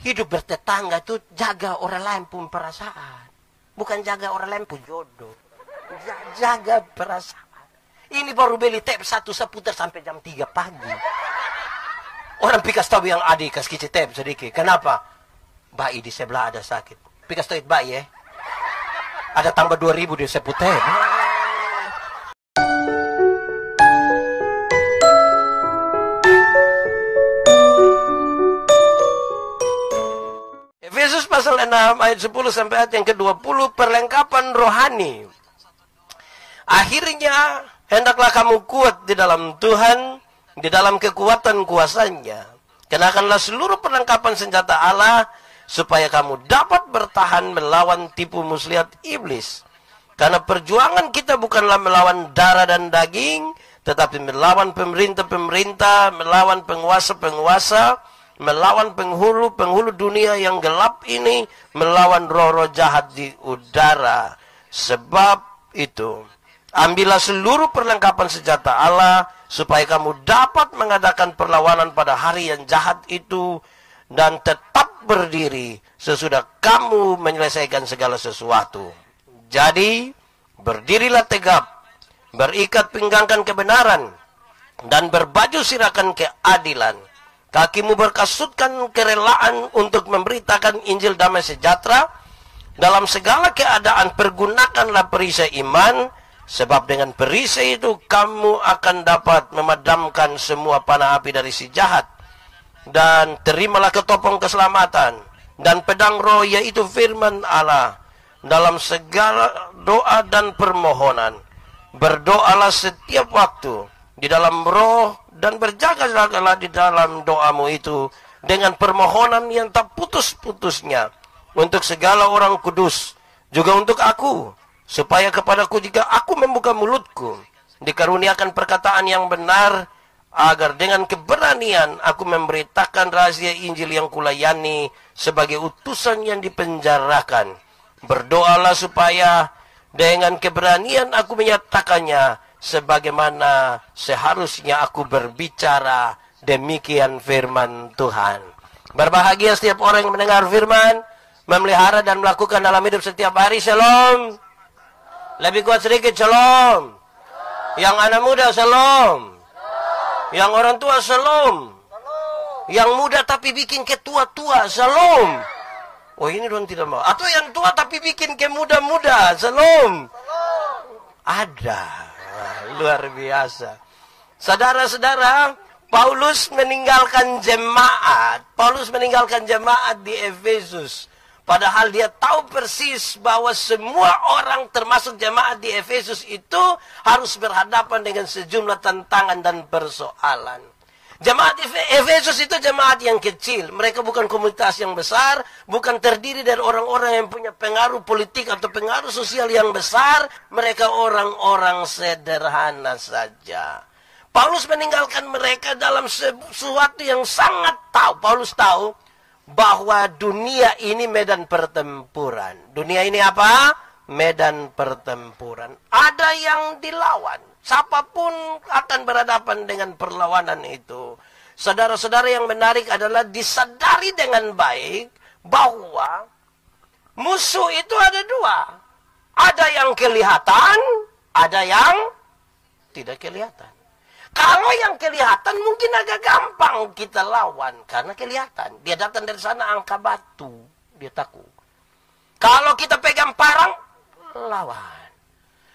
hidup bertetangga itu jaga orang lain pun perasaan. Bukan jaga orang lain pun jodoh. Jaga perasaan. Ini baru beli tape satu seputar sampai jam 3 pagi. Orang pikas tahu yang adik kasih tape sedikit. Kenapa? Bayi di sebelah ada sakit. Pikas tahu bayi ya. Ada tambah 2.000 di seputar. Efesus pasal 6 ayat 10 sampai ayat yang ke-20, perlengkapan rohani. Akhirnya hendaklah kamu kuat di dalam Tuhan, di dalam kekuatan kuasanya. Kenakanlah seluruh perlengkapan senjata Allah, supaya kamu dapat bertahan melawan tipu muslihat iblis. Karena perjuangan kita bukanlah melawan darah dan daging, tetapi melawan pemerintah-pemerintah, melawan penguasa-penguasa, melawan penghulu dunia yang gelap ini, melawan roh-roh jahat di udara. Sebab itu, ambillah seluruh perlengkapan senjata Allah, supaya kamu dapat mengadakan perlawanan pada hari yang jahat itu, dan tetap berdiri sesudah kamu menyelesaikan segala sesuatu. Jadi, berdirilah tegap, berikat pinggangkan kebenaran, dan berbaju sirahkan keadilan. Kakimu berkasutkan kerelaan untuk memberitakan Injil damai sejahtera. Dalam segala keadaan pergunakanlah perisai iman, sebab dengan perisai itu kamu akan dapat memadamkan semua panah api dari si jahat. Dan terimalah ketopong keselamatan dan pedang roh, yaitu firman Allah. Dalam segala doa dan permohonan, berdoalah setiap waktu di dalam roh, dan berjaga-jagalah di dalam doamu itu dengan permohonan yang tak putus-putusnya untuk segala orang kudus, juga untuk aku, supaya kepadaku jika aku membuka mulutku, dikaruniakan perkataan yang benar, agar dengan keberanian aku memberitakan rahasia Injil yang kulayani sebagai utusan yang dipenjarakan. Berdoalah supaya dengan keberanian aku menyatakannya, sebagaimana seharusnya aku berbicara. Demikian firman Tuhan. Berbahagia setiap orang yang mendengar firman, memelihara dan melakukan dalam hidup setiap hari. Shalom. Lebih kuat sedikit, shalom. Yang anak muda, shalom. Yang orang tua, shalom. Yang muda tapi bikin ketua-tua, shalom. Oh, ini dong tidak mau. Atau yang tua tapi bikin ke muda-muda, shalom. Ada. Luar biasa. Saudara-saudara, Paulus meninggalkan jemaat. Paulus meninggalkan jemaat di Efesus. Padahal dia tahu persis bahwa semua orang termasuk jemaat di Efesus itu harus berhadapan dengan sejumlah tantangan dan persoalan. Jemaat Efesus itu jemaat yang kecil. Mereka bukan komunitas yang besar, bukan terdiri dari orang-orang yang punya pengaruh politik atau pengaruh sosial yang besar. Mereka orang-orang sederhana saja. Paulus meninggalkan mereka dalam sesuatu yang sangat tahu. Paulus tahu bahwa dunia ini medan pertempuran. Dunia ini apa? Medan pertempuran. Ada yang dilawan. Siapapun akan berhadapan dengan perlawanan itu. Saudara-saudara, yang menarik adalah disadari dengan baik bahwa musuh itu ada dua. Ada yang kelihatan, ada yang tidak kelihatan. Kalau yang kelihatan mungkin agak gampang kita lawan karena kelihatan. Dia datang dari sana angkat batu, dia takut. Kalau kita pegang parang, lawan.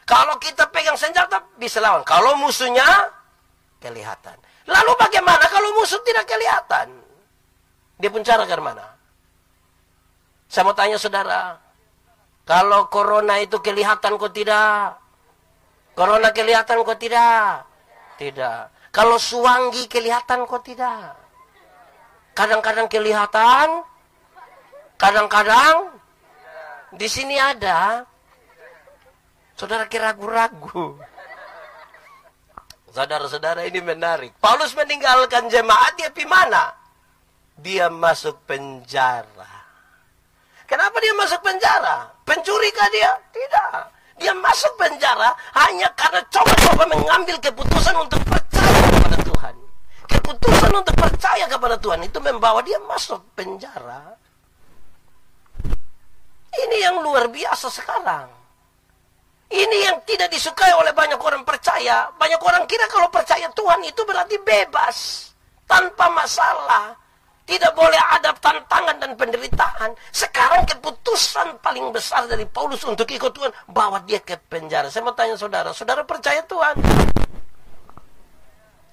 Kalau kita pegang senjata, bisa lawan. Kalau musuhnya kelihatan. Lalu bagaimana kalau musuh tidak kelihatan? Dia pun cara ke mana? Saya mau tanya saudara, kalau corona itu kelihatan kok tidak? Corona kelihatan kok tidak? Tidak. Kalau suanggi kelihatan kok tidak? Kadang-kadang kelihatan, kadang-kadang di sini ada. Saudara kira ragu-ragu. Saudara-saudara, ini menarik. Paulus meninggalkan jemaat, dia pergi mana? Dia masuk penjara. Kenapa dia masuk penjara? Pencuri kah dia? Tidak. Dia masuk penjara hanya karena coba-coba mengambil keputusan untuk percaya kepada Tuhan. keputusan untuk percaya kepada Tuhan itu membawa dia masuk penjara. Ini yang luar biasa sekarang. Ini yang tidak disukai oleh banyak orang percaya. Banyak orang kira kalau percaya Tuhan itu berarti bebas, tanpa masalah. Tidak boleh ada tantangan dan penderitaan. Sekarang keputusan paling besar dari Paulus untuk ikut Tuhan, bawa dia ke penjara. Saya mau tanya saudara, saudara percaya Tuhan?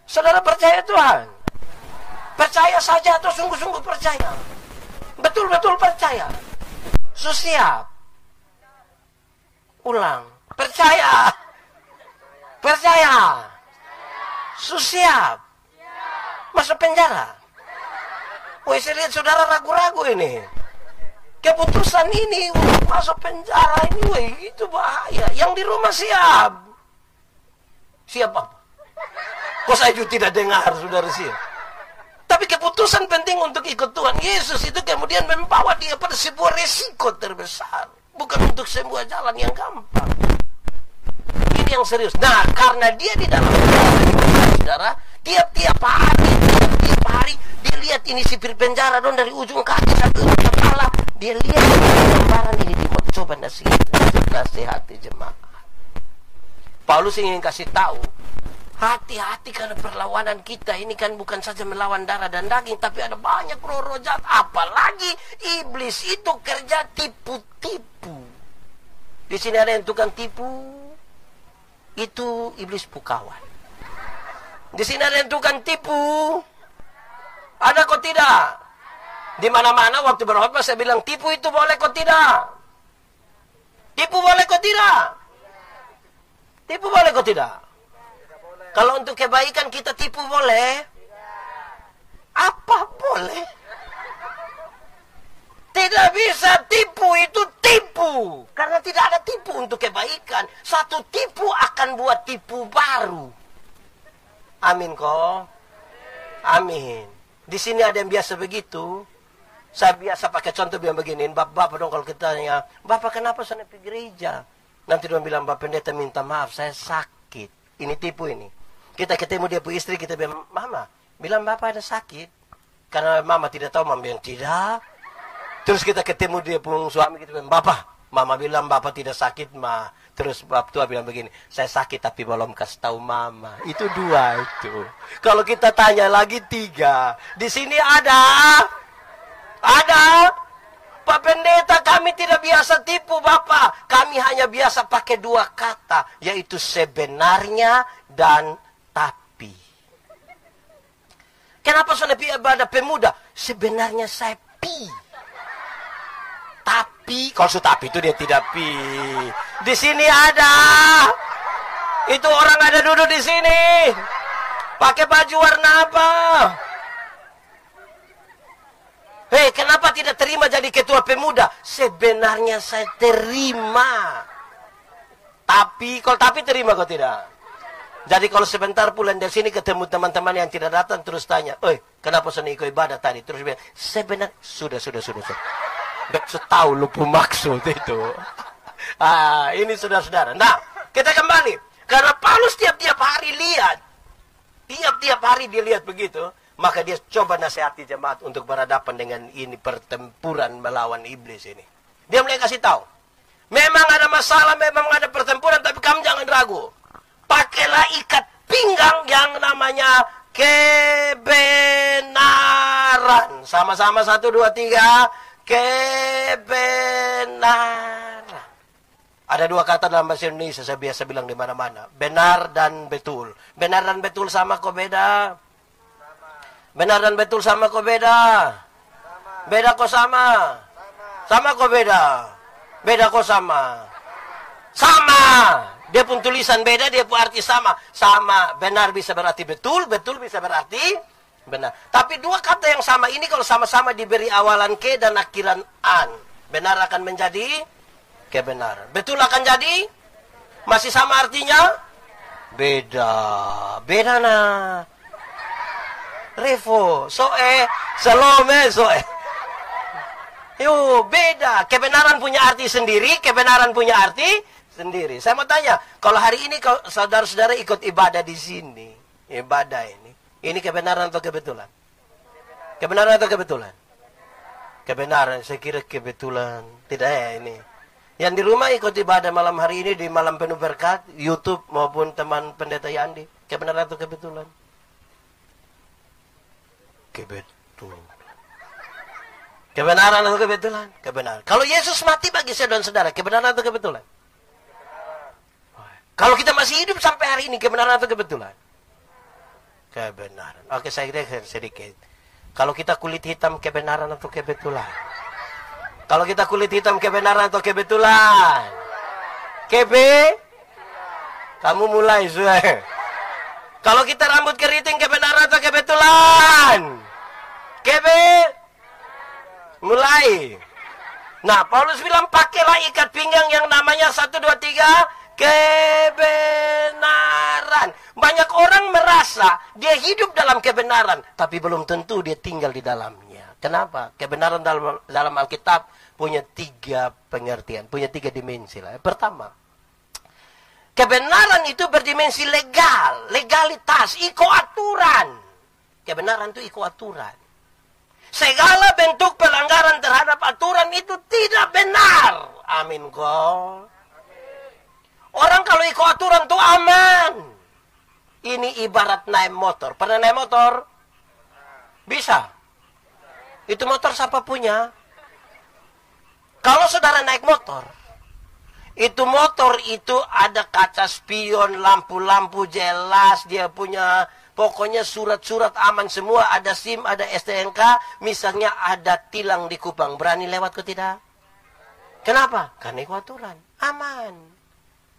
Saudara percaya Tuhan? Percaya saja atau sungguh-sungguh percaya? Betul-betul percaya? Siap. Ulang. Percaya. Percaya. Siap. Masuk penjara. Woi, saya lihat saudara ragu-ragu ini. Keputusan ini untuk masuk penjara ini, woi, itu bahaya. Yang di rumah siap. Siap apa? Kok saya juga tidak dengar, saudara siap. Tapi keputusan penting untuk ikut Tuhan Yesus itu kemudian membawa dia pada sebuah resiko terbesar. Bukan untuk sebuah jalan yang gampang. Ini yang serius. Nah, karena dia di dalam saudara, tiap-tiap hari dia lihat ini sipir penjara dong dari ujung kaki sampai ujung kepala. Dia lihat gambaran ini, dia mau coba nasihati jemaat. Paulus ingin kasih tahu, hati-hati karena perlawanan kita ini kan bukan saja melawan darah dan daging, tapi ada banyak roh-roh jahat. Apalagi iblis itu kerja tipu-tipu. Di sini ada yang tukang tipu, itu iblis pukawan. Di sini ada yang tukang tipu. Ada kok tidak? Di mana-mana waktu berkhotbah saya bilang tipu itu boleh kok tidak? Tipu boleh kok tidak? Tipu boleh kok tidak? Kalau untuk kebaikan kita tipu boleh? Apa boleh? Tidak bisa tipu, itu tipu. Karena tidak ada tipu untuk kebaikan. Satu tipu akan buat tipu baru. Amin kok. Amin. Di sini ada yang biasa begitu. Saya biasa pakai contoh bilang begini, Bapak dong kalau kita tanya, Bapak kenapa saya pergi gereja? Nanti dia bilang, Bapak pendeta minta maaf, saya sakit. Ini tipu ini. Kita ketemu dia pu istri, kita bilang, Mama, bilang Bapak ada sakit. Karena Mama tidak tahu, Mama bilang tidak. Terus kita ketemu dia pun suami, kita bilang, Bapak, Mama bilang Bapak tidak sakit, Ma. Terus Bapak tua bilang begini, saya sakit tapi belum kasih tahu Mama. Itu 2 itu. Kalau kita tanya lagi 3. Di sini ada. Pak Pendeta, kami tidak biasa tipu Bapak. Kami hanya biasa pakai 2 kata, yaitu sebenarnya dan tapi. Kenapa saudara ibadah pemuda? Sebenarnya saya pi. Tapi, kalau tapi itu dia tidak pi. Di sini ada. Itu orang ada duduk di sini. Pakai baju warna apa? Hei, kenapa tidak terima jadi ketua pemuda? Sebenarnya saya terima. Tapi, kalau tapi terima kok tidak? Jadi kalau sebentar pulang dari sini ketemu teman-teman yang tidak datang terus tanya, "Oi, kenapa saya ikut ibadah tadi?" Terus bilang, "Sebenarnya sudah. Gak tahu lupa maksud itu." Ini saudara-saudara. Nah, kita kembali. Karena Paulus tiap-tiap hari lihat. Tiap-tiap hari dia lihat begitu. Maka dia coba nasihati jemaat untuk berhadapan dengan ini pertempuran melawan iblis ini. Dia mulai kasih tahu. Memang ada masalah, memang ada pertempuran, tapi kamu jangan ragu. Pakailah ikat pinggang yang namanya kebenaran. Sama-sama 1, 2, 3. Kebenaran. Ada 2 kata dalam bahasa Indonesia, saya biasa bilang di mana-mana. Benar dan betul. Benar dan betul sama kok beda? Benar dan betul sama kok beda? Beda kok sama? Sama kok beda? Beda kok sama? Sama. Dia pun tulisan beda, dia pun arti sama. Sama. Benar bisa berarti betul, betul bisa berarti benar. Tapi 2 kata yang sama ini kalau sama-sama diberi awalan ke dan akhiran an, benar akan menjadi kebenaran. Betul akan jadi masih sama artinya? Beda. Beda nah. Revo, Salome, Yo, beda. Kebenaran punya arti sendiri, kebenaran punya arti sendiri. Saya mau tanya, kalau hari ini kalau saudara-saudara ikut ibadah di sini, ibadah ini Ini kebenaran atau kebetulan? Kebenaran atau kebetulan? Kebenaran, saya kira kebetulan. Tidak ya ini. Yang di rumah ikut ibadah malam hari ini di malam penuh berkat, YouTube maupun teman pendeta Yandi. Kebenaran atau kebetulan? Kebetulan. Kebenaran atau kebetulan? Kebenaran. Kalau Yesus mati bagi saudara dan saudara, kebenaran atau kebetulan? Kalau kita masih hidup sampai hari ini, kebenaran atau kebetulan? Kebenaran. Oke, saya kira sedikit. Kalau kita kulit hitam, kebenaran atau kebetulan? Kalau kita kulit hitam, kebenaran atau kebetulan? Kamu mulai, sudah. Kalau kita rambut keriting, kebenaran atau kebetulan? Mulai. Nah, Paulus bilang, pakailah ikat pinggang yang namanya 1, 2, 3, kebenaran. Banyak orang merasa dia hidup dalam kebenaran, tapi belum tentu dia tinggal di dalamnya. Kenapa? Kebenaran dalam Alkitab punya 3 pengertian, punya 3 dimensi lah. Pertama, kebenaran itu berdimensi legal, legalitas, iko aturan. Kebenaran itu iko aturan. Segala bentuk pelanggaran terhadap aturan itu tidak benar. Amin kok. Orang kalau ikut aturan itu aman. Ini ibarat naik motor. Pernah naik motor? Bisa. Itu motor siapa punya? Kalau saudara naik motor, itu motor itu ada kaca spion, lampu-lampu jelas, dia punya pokoknya surat-surat aman semua, ada SIM, ada STNK, misalnya ada tilang di Kupang, berani lewat ke tidak? Kenapa? Karena ikut aturan, aman.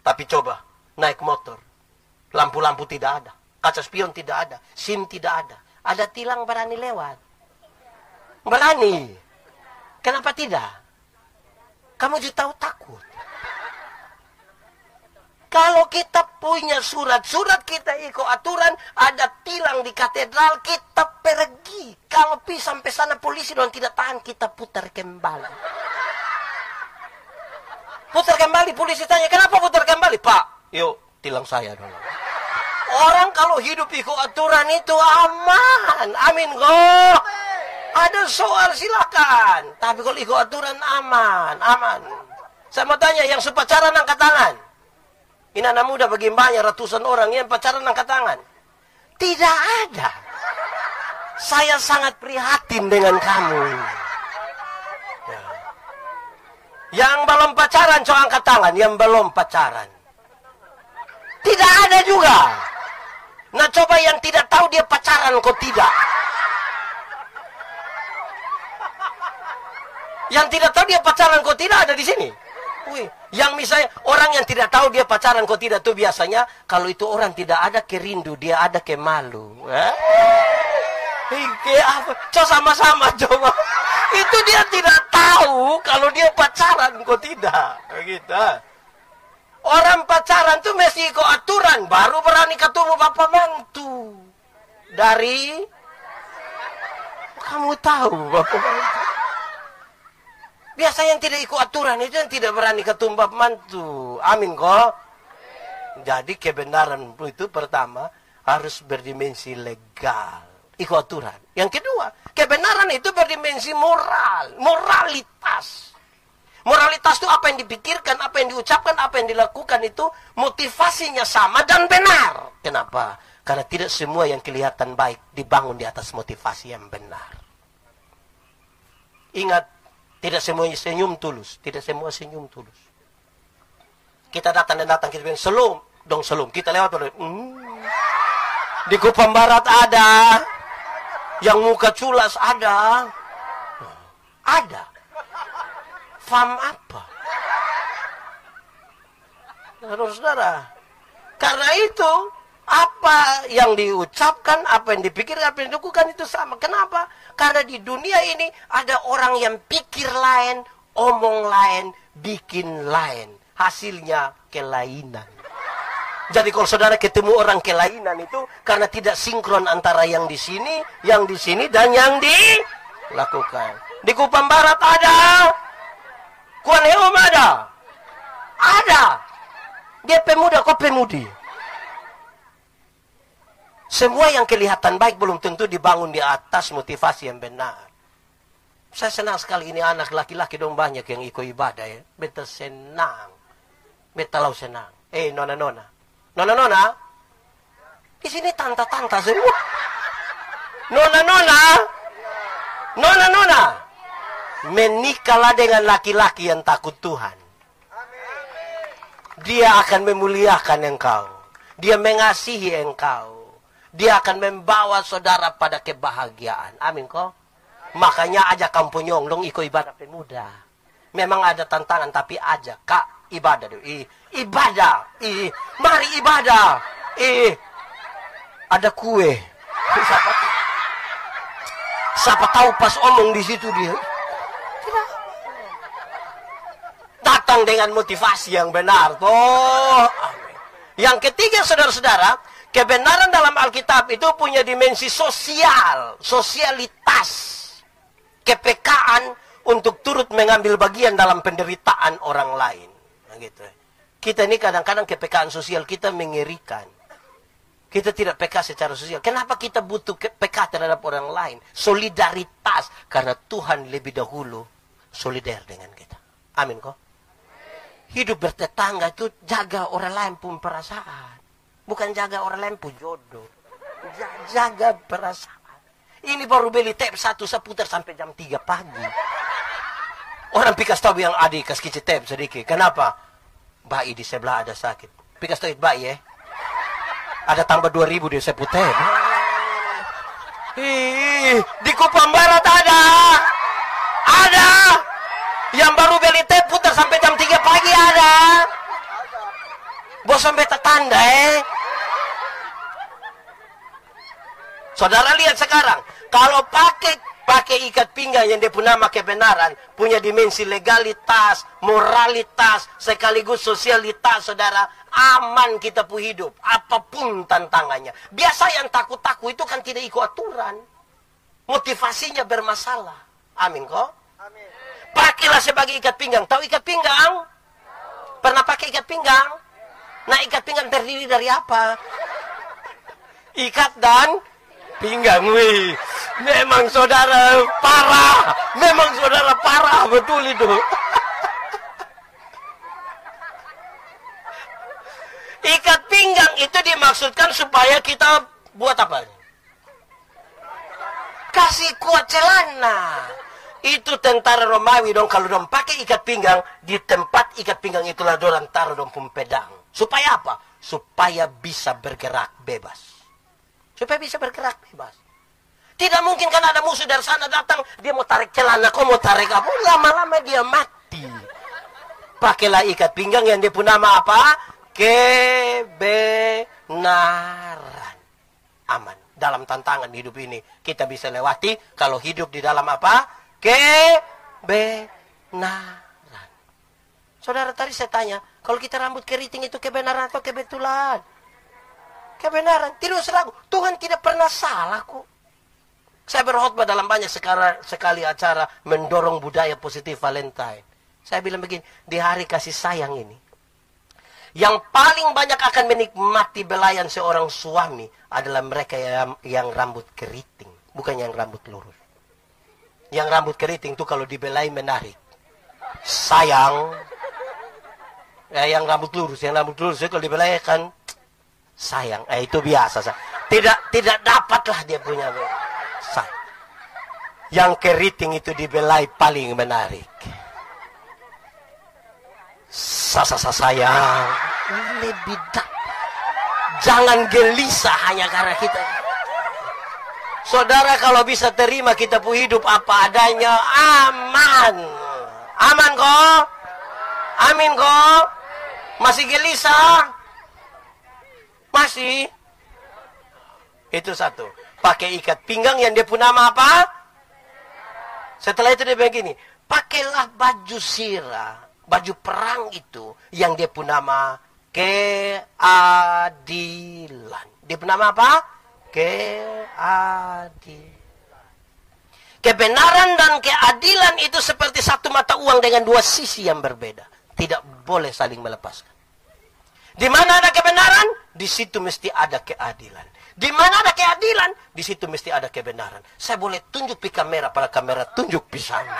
Tapi coba, naik motor, lampu-lampu tidak ada, kaca spion tidak ada, SIM tidak ada tilang berani lewat? Berani. Kenapa tidak? Kamu juga tahu takut. Kalau kita punya surat-surat, kita ikut aturan, ada tilang di katedral, kita pergi. Kalau sampai sana polisi dan tidak tahan, kita putar kembali. Putar kembali, polisi tanya, kenapa putar kembali? Pak, yuk, tilang saya dulu. Orang kalau hidup ikut aturan itu aman. Amin, kok. Ada soal silakan. Tapi kalau ikut aturan aman. Saya mau tanya, yang sepacaran angkat tangan. Ini anak muda bagi banyak ratusan orang yang pacaran angkat tangan. Tidak ada. Saya sangat prihatin dengan kamu. Ya. Yang belum pacaran coba angkat tangan. Yang belum pacaran. Tidak ada juga. Nah coba yang tidak tahu dia pacaran kok tidak. Yang tidak tahu dia pacaran kok tidak ada di sini. Yang misalnya orang yang tidak tahu dia pacaran kok tidak tuh biasanya kalau itu orang tidak ada kerindu, dia ada ke malu. Coba sama-sama coba. Itu dia tidak tahu kalau dia pacaran kok tidak. Begitu. Orang pacaran tuh mesti ikut aturan baru berani ketemu bapak mantu. Dari kamu tahu bapak mantu. Biasa yang tidak ikut aturan itu yang tidak berani ketumbap mantu. Amin kok. Jadi kebenaran itu pertama harus berdimensi legal. Ikut aturan. Yang kedua, kebenaran itu berdimensi moral. Moralitas. Moralitas itu apa yang dipikirkan, apa yang diucapkan, apa yang dilakukan itu motivasinya sama dan benar. Kenapa? Karena tidak semua yang kelihatan baik dibangun di atas motivasi yang benar. Ingat, tidak semua senyum tulus. Tidak semua senyum tulus. Kita datang, kita bilang, selum. Kita lewat, di Kupang Barat ada. Yang muka culas ada. Ada. Fam apa? Saudara-saudara. Karena itu, apa yang diucapkan, apa yang dipikirkan, apa yang dilakukan itu sama. Kenapa? Karena di dunia ini ada orang yang pikir lain, omong lain, bikin lain. Hasilnya kelainan. Jadi kalau saudara ketemu orang kelainan itu karena tidak sinkron antara yang di sini, dan yang dilakukan. Di Kupang Barat ada. Kuan Heum ada. Ada. Dia pemuda, kok pemudi. Semua yang kelihatan baik belum tentu dibangun di atas motivasi yang benar. Saya senang sekali ini anak laki-laki dong banyak yang ikut ibadah ya. Beta senang. Beta lau senang. Nona-nona. Nona-nona. Di sini tanta-tanta semua. Nona-nona. Nona-nona. Menikahlah dengan laki-laki yang takut Tuhan. Dia akan memuliakan engkau. Dia mengasihi engkau. Dia akan membawa saudara pada kebahagiaan. Amin kok. Makanya ajak kampung long ikut ibadah pemuda. Memang ada tantangan tapi ajak kak ibadah dulu. Ibadah. Mari ibadah. Ada kue. Siapa tahu pas omong di situ dia. Tidak. Datang dengan motivasi yang benar. Yang ketiga saudara-saudara. Kebenaran dalam Alkitab itu punya dimensi sosial, sosialitas, kepekaan untuk turut mengambil bagian dalam penderitaan orang lain. Nah, gitu. Kita ini kadang-kadang kepekaan sosial kita mengerikan. Kita tidak peka secara sosial. Kenapa kita butuh peka terhadap orang lain? Solidaritas. Karena Tuhan lebih dahulu solidar dengan kita. Amin kok. Hidup bertetangga itu jaga orang lain pun perasaan. Bukan jaga orang lain pun jodoh. Jaga perasaan. Ini baru beli tape satu, saya putar sampai jam 3 pagi. Orang pikas tahu yang adik kasih tape sedikit. Kenapa? Bayi di sebelah ada sakit. Pikas tahu bayi ya. Ada tambah 2.000 dia saya putar. Di Kupang Barat ada. Ada. Yang baru beli tape putar sampai jam 3 pagi ada. Bos sampai tanda Saudara lihat sekarang, kalau pakai ikat pinggang yang dia punya nama kebenaran, punya dimensi legalitas, moralitas, sekaligus sosialitas, saudara, aman kita pu hidup, apapun tantangannya. Biasa yang takut-takut itu kan tidak ikut aturan. Motivasinya bermasalah. Amin kok? Amin. Pakailah sebagai ikat pinggang. Tahu ikat pinggang? Pernah pakai ikat pinggang? Nah, ikat pinggang terdiri dari apa? Ikat dan pinggang, wih. Memang saudara parah. Memang saudara parah, betul itu. Ikat pinggang itu dimaksudkan supaya kita buat apa? Kasih kuat celana. Itu tentara Romawi dong, kalau dong pakai ikat pinggang, di tempat ikat pinggang itulah dorang taruh dong pun pedang. Supaya apa? Supaya bisa bergerak bebas. Supaya bisa bergerak bebas. Tidak mungkin kan ada musuh dari sana datang, dia mau tarik celana, kau mau tarik apa? Lama-lama dia mati. Pakailah ikat pinggang yang dia punya nama apa? Kebenaran. Aman. Dalam tantangan hidup ini, kita bisa lewati kalau hidup di dalam apa? Kebenaran. Saudara, tadi saya tanya, kalau kita rambut keriting itu kebenaran atau kebetulan? Kebenaran, tidak usah ragu. Tuhan tidak pernah salah kok. Saya berkhotbah dalam banyak sekali acara mendorong budaya positif Valentine. Saya bilang begini, di hari kasih sayang ini, yang paling banyak akan menikmati belayan seorang suami adalah mereka yang rambut keriting, bukan yang rambut lurus. Yang rambut keriting itu kalau dibelai menarik. Sayang. Yang rambut lurus itu kalau dibelai kan sayang. Itu biasa. Tidak dapatlah dia punya sayang. Yang keriting itu dibelai paling menarik. Sayang. Lebih jangan gelisah hanya karena kita. Saudara, kalau bisa terima kita pu hidup apa adanya, aman. Aman kok? Amin kok? Masih gelisah? Masih? Itu satu. Pakai ikat pinggang yang dia punya nama apa? Setelah itu dia begini, pakailah baju sirah, baju perang itu yang dia punya nama keadilan. Dia punya nama apa? Keadilan. Kebenaran dan keadilan itu seperti satu mata uang dengan dua sisi yang berbeda. Tidak boleh saling melepaskan. Di mana ada kebenaran, di situ mesti ada keadilan. Di mana ada keadilan, di situ mesti ada kebenaran. Saya boleh tunjuk pi kamera, pada kamera tunjuk pi sana.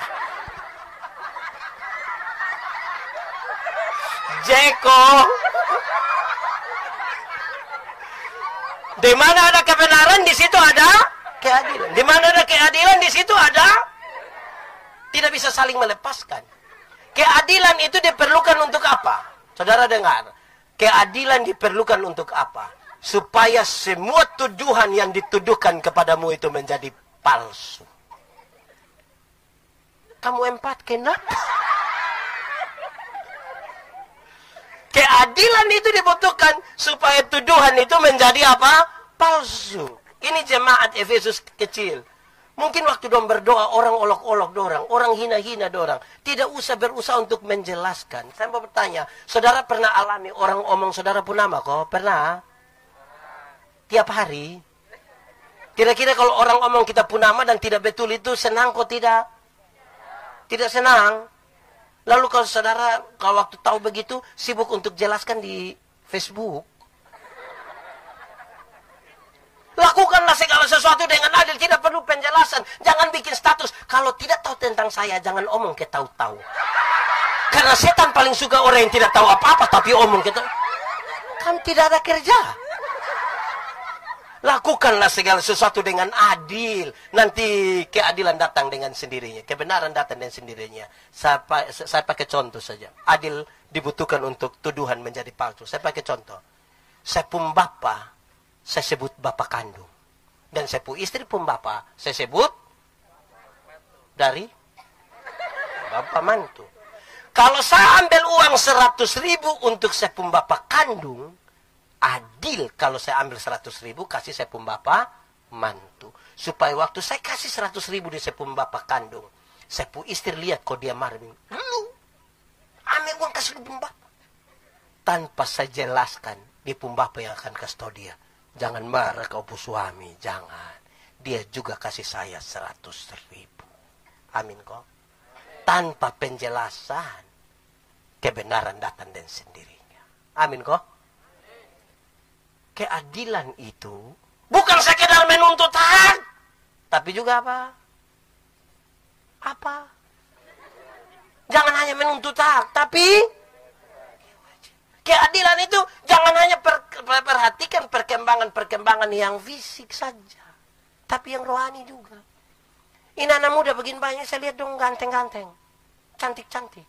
Jeko. Di mana ada kebenaran, di situ ada keadilan. Di mana ada keadilan, di situ ada. Tidak bisa saling melepaskan. Keadilan itu diperlukan untuk apa? Saudara dengar. Keadilan diperlukan untuk apa? Supaya semua tuduhan yang dituduhkan kepadamu itu menjadi palsu. Kamu empat, kenapa? Keadilan itu dibutuhkan supaya tuduhan itu menjadi apa? Palsu. Ini jemaat Efesus kecil. Mungkin waktu dong berdoa, orang olok-olok dorang, orang hina-hina dorang. Tidak usah berusaha untuk menjelaskan. Saya mau bertanya, saudara pernah alami orang omong saudara punama kok? Pernah? Tiap hari? Kira-kira kalau orang omong kita punama dan tidak betul itu senang kok tidak? Tidak senang. Lalu kalau saudara, kalau waktu tahu begitu, sibuk untuk jelaskan di Facebook. Lakukanlah segala sesuatu dengan adil, tidak perlu penjelasan. Jangan bikin status. Kalau tidak tahu tentang saya, jangan omong ke tahu-tahu. Karena setan paling suka orang yang tidak tahu apa-apa, tapi omong ke tahu. Kan tidak ada kerja. Lakukanlah segala sesuatu dengan adil. Nanti keadilan datang dengan sendirinya. Kebenaran datang dengan sendirinya. Saya pakai contoh saja. Adil dibutuhkan untuk tuduhan menjadi palsu. Saya pakai contoh. Saya pun bapa. Saya sebut bapak kandung. Dan saya pun istri pun bapak. Saya sebut dari bapak mantu. Kalau saya ambil uang 100.000 untuk saya pun bapak kandung, adil kalau saya ambil 100.000 kasih saya pun bapak mantu. Supaya waktu saya kasih 100.000 di saya pun bapak kandung, saya pun istri lihat kok dia marah. Lu ambil uang kasih pun bapak. Tanpa saya jelaskan, dia pun bapak yang akan kasih tahu dia. Jangan marah kau pu suami, jangan. Dia juga kasih saya 100.000. Amin kok. Tanpa penjelasan, kebenaran datang dengan sendirinya. Amin kok. Keadilan itu bukan sekedar menuntut hak, tapi juga apa? Apa? Jangan hanya menuntut hak, tapi keadilan itu jangan hanya perhatikan perkembangan-perkembangan yang fisik saja, tapi yang rohani juga. Ini anak muda begini banyak, saya lihat dong ganteng-ganteng, cantik-cantik.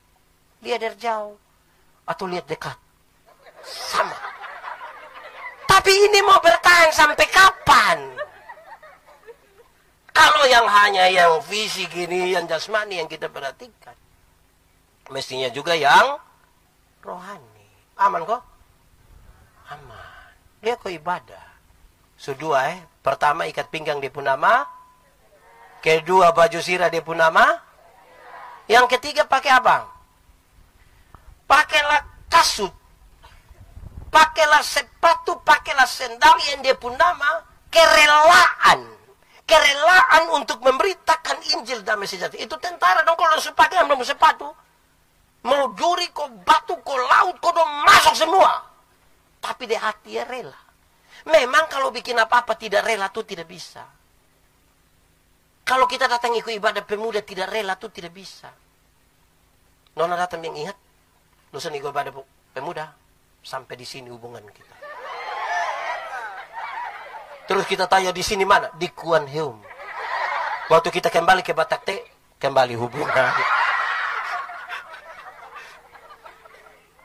Lihat dari jauh, atau lihat dekat, sama. Tapi ini mau bertahan sampai kapan? Kalau yang hanya yang fisik ini, yang jasmani yang kita perhatikan, mestinya juga yang rohani. Aman kok? Aman. Dia kok ibadah. Kedua pertama ikat pinggang dia pun nama. Kedua baju sirah dia pun nama. Yang ketiga pakai apa? Pakailah kasut. Pakailah sepatu, pakailah sendal yang dia pun nama kerelaan. Kerelaan untuk memberitakan Injil damai sejahtera. Itu tentara dong kalau langsung pakai belum sepatu. Mau duri, kau batu, kau laut, kau dong masuk semua. Tapi di hati ya rela. Memang kalau bikin apa-apa tidak rela tuh tidak bisa. Kalau kita datang ikut ibadah pemuda tidak rela tuh tidak bisa. Nona datang yang ingat. Lusa ikut ibadah pemuda. Sampai di sini hubungan kita. Terus kita tanya di sini mana? Di Kuan Heum. Waktu kita kembali ke Batak Te, kembali hubungan.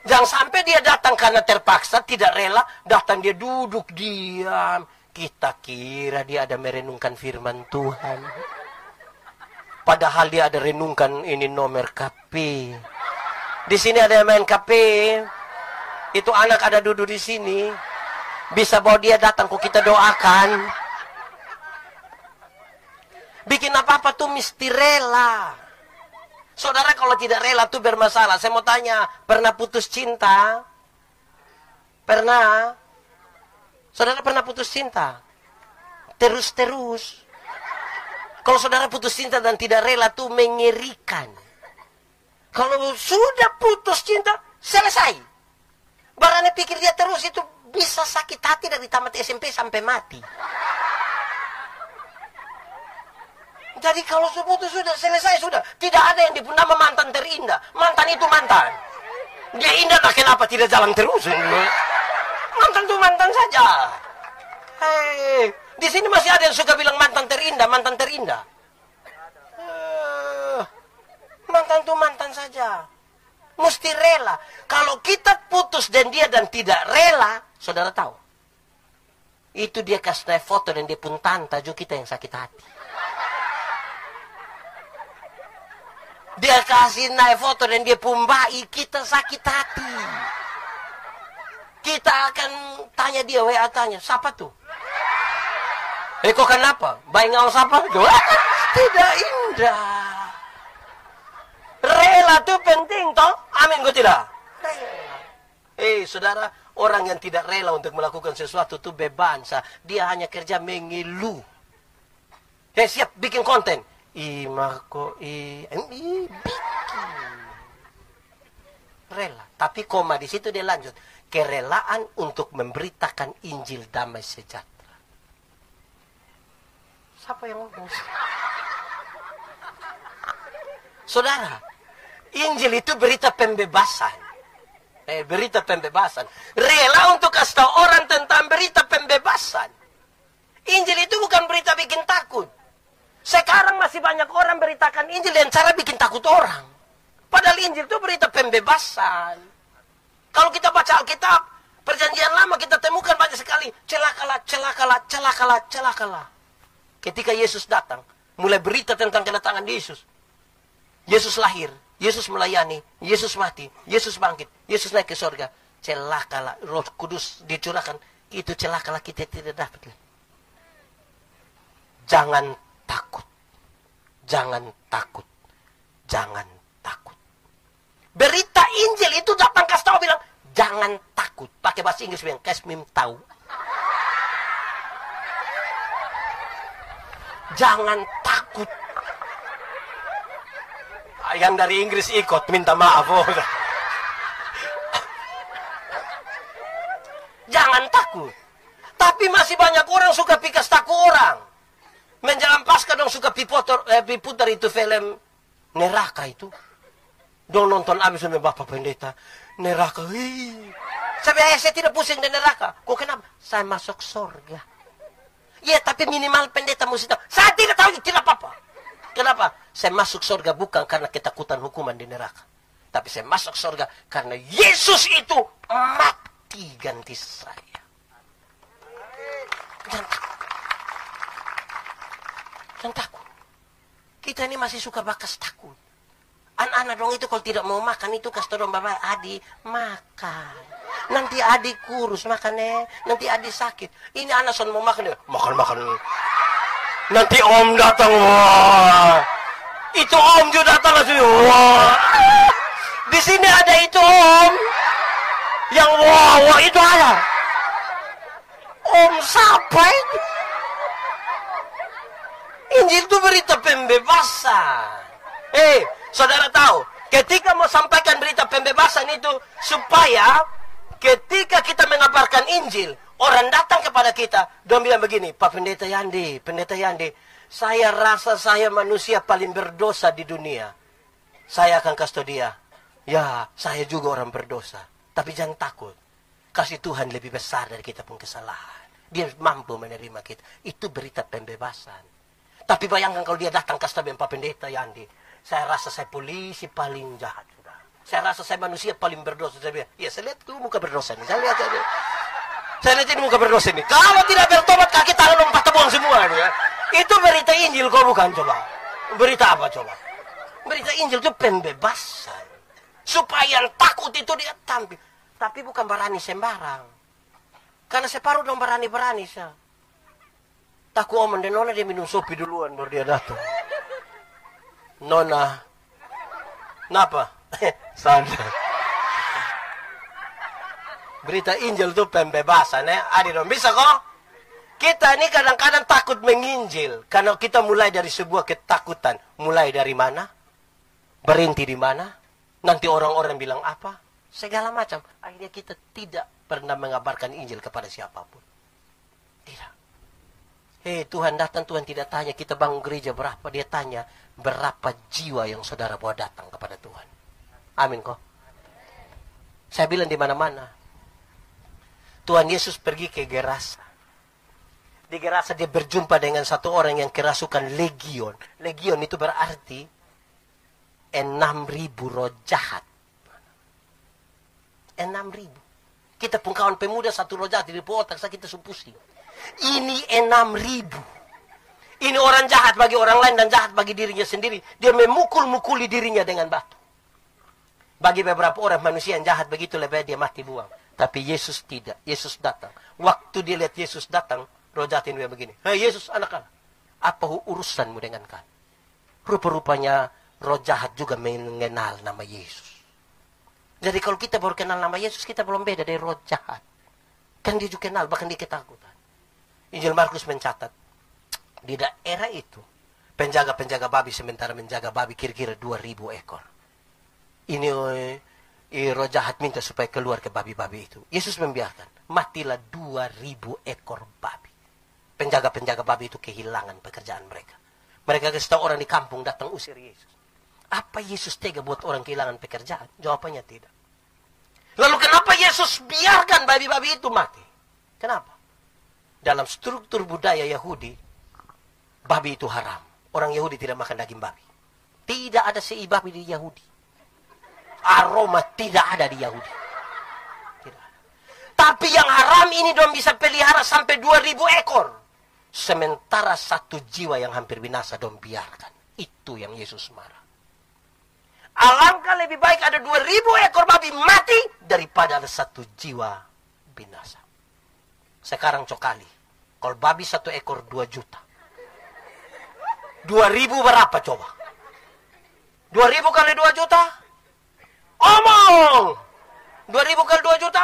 Jangan sampai dia datang karena terpaksa, tidak rela. Datang dia duduk diam. Kita kira dia ada merenungkan firman Tuhan. Padahal dia ada renungkan ini nomor KP. Di sini ada yang main KP. Itu anak ada duduk di sini. Bisa bawa dia datang kok kita doakan. Bikin apa-apa tuh mesti rela. Saudara kalau tidak rela tuh bermasalah. Saya mau tanya, pernah putus cinta? Pernah? Saudara pernah putus cinta? Terus-terus. Kalau saudara putus cinta dan tidak rela tuh mengerikan. Kalau sudah putus cinta, selesai. Barangnya pikir dia terus itu bisa sakit hati dari tamat SMP sampai mati. Jadi kalau sudah selesai sudah. Tidak ada yang disebut nama mantan terindah. Mantan itu mantan. Dia indah, nah kenapa tidak jalan terus? Mantan itu mantan saja. Hei, di sini masih ada yang suka bilang mantan terindah, mantan terindah. Mantan itu mantan saja. Mesti rela. Kalau kita putus dan dia dan tidak rela, saudara tahu. Itu dia kasih foto dan dia pun tanta juga kita yang sakit hati. Dia kasih naik foto dan dia pumbai, kita sakit hati. Kita akan tanya dia, WA tanya, siapa tuh? Kok kenapa? Baik ngau siapa? Tidak indah. Rela tuh penting toh? Amin, kok tidak? Rela. Saudara, orang yang tidak rela untuk melakukan sesuatu tuh beban. Dia hanya kerja mengeluh. Siap bikin konten. Bikin rela, tapi koma di situ dia lanjut, kerelaan untuk memberitakan Injil damai sejahtera. Siapa yang ngomong? Saudara, Injil itu berita pembebasan. Berita pembebasan. Rela untuk kasih tahu orang tentang berita pembebasan. Injil itu bukan berita bikin takut. Sekarang masih banyak orang beritakan Injil dan cara bikin takut orang. Padahal Injil itu berita pembebasan. Kalau kita baca Alkitab, Perjanjian Lama kita temukan banyak sekali celakalah, celakalah, celakalah, celakalah. Ketika Yesus datang, mulai berita tentang kedatangan Yesus. Yesus lahir, Yesus melayani, Yesus mati, Yesus bangkit, Yesus naik ke surga. Celakalah, Roh Kudus dicurahkan. Itu celakalah kita tidak dapat. Jangan takut. Jangan takut. Jangan takut. Berita Injil itu datang kasih tahu bilang, jangan takut. Pakai bahasa Inggris bilang, kasih tahu. Jangan takut. Yang dari Inggris ikut, minta maaf. Jangan takut. Tapi masih banyak orang suka pikas takut orang. Menjelang Paskah dong suka piputar itu film neraka itu. Dong nonton abis sama Bapak Pendeta. Neraka. Saya tidak pusing dengan neraka. Kok kenapa? Saya masuk surga. Ya tapi minimal pendeta mesti tahu. Saya tidak tahu, tidak apa-apa. Kenapa? Saya masuk surga bukan karena ketakutan hukuman di neraka. Tapi saya masuk surga karena Yesus itu mati ganti saya. Jangan takut. Jangan takut. Kita ini masih suka bakas takut. Anak-anak dong itu kalau tidak mau makan itu kasih dong bapak adik makan. Nanti adik kurus makannya. Nanti adik sakit. Ini anak son mau makan ya. Makan. Nanti om datang. Wah. Itu om juga datang langsung. Wah. Di sini ada itu om. Yang wah itu ada. Om siapa itu? Injil itu berita pembebasan. Saudara tahu, ketika mau sampaikan berita pembebasan itu supaya ketika kita mengabarkan Injil, orang datang kepada kita, dia bilang begini, Pak Pendeta Yandi, saya rasa saya manusia paling berdosa di dunia. Saya akan kasih tahu dia, ya saya juga orang berdosa. Tapi jangan takut, kasih Tuhan lebih besar dari kita pun kesalahan. Dia mampu menerima kita. Itu berita pembebasan. Tapi bayangkan kalau dia datang ke stadion Pak Pendeta Yandi. Saya rasa saya polisi paling jahat. Sudah. Saya rasa saya manusia paling berdosa. Saya bilang, ya saya lihat tuh muka berdosa ini. Saya lihat ini muka berdosa ini. Kalau tidak bertobat kaki tangan lompat tebuang semua. Ini, ya. Itu berita Injil kok bukan coba. Berita apa coba? Berita Injil itu pembebasan. Supaya yang takut itu dia tampil. Tapi bukan berani sembarang. Karena separuh dong berani-berani saya. Takut om dan nona dia minum sopi duluan baru dia datang. Nona, kenapa? Sana. Berita Injil itu pembebasan ya. Adi dong bisa kok? Kita ini kadang-kadang takut menginjil karena kita mulai dari sebuah ketakutan. Mulai dari mana? Berhenti di mana? Nanti orang-orang bilang apa? segala macam. Akhirnya kita tidak pernah mengabarkan Injil kepada siapapun. Tidak. Hei, Tuhan datang, Tuhan tidak tanya kita bangun gereja berapa. Dia tanya berapa jiwa yang saudara bawa datang kepada Tuhan. Amin kok. Saya bilang di mana-mana. Tuhan Yesus pergi ke Gerasa. Di Gerasa dia berjumpa dengan satu orang yang kerasukan legion. Legion itu berarti 6.000 roh jahat. 6.000. Kita pun kawan pemuda satu roh jahat di otak kita pusing. Ini 6.000. Ini orang jahat bagi orang lain dan jahat bagi dirinya sendiri. Dia memukul-mukuli dirinya dengan batu. Bagi beberapa orang manusia yang jahat begitu lebih baik dia mati buang. Tapi Yesus tidak. Yesus datang. Waktu dia lihat Yesus datang, roh jahat ini begini. Hei Yesus anak-anak, apa urusanmu dengan kami? Rupa-rupanya roh jahat juga mengenal nama Yesus. Jadi kalau kita baru kenal nama Yesus, kita belum beda dari roh jahat. Kan dia juga kenal, bahkan dia ketakutan. Injil Markus mencatat, di daerah itu, penjaga-penjaga babi sementara menjaga babi kira-kira 2.000 ekor. Ini roh jahat minta supaya keluar ke babi-babi itu. Yesus membiarkan, matilah 2.000 ekor babi. Penjaga-penjaga babi itu kehilangan pekerjaan mereka. Mereka kasih tahu orang di kampung datang usir Yesus. Apa Yesus tega buat orang kehilangan pekerjaan? Jawabannya tidak. Lalu kenapa Yesus biarkan babi-babi itu mati? Kenapa? Dalam struktur budaya Yahudi, babi itu haram. Orang Yahudi tidak makan daging babi. Tidak ada sei babi di Yahudi. Aroma tidak ada di Yahudi. Tidak ada. Tapi yang haram ini dong bisa pelihara sampai 2.000 ekor. Sementara satu jiwa yang hampir binasa dong biarkan. Itu yang Yesus marah. Alangkah lebih baik ada 2.000 ekor babi mati daripada ada satu jiwa binasa. Sekarang cokali. Kalau babi satu ekor 2 juta. 2.000 berapa coba? 2.000 kali 2 juta? Omong! 2.000 kali 2 juta?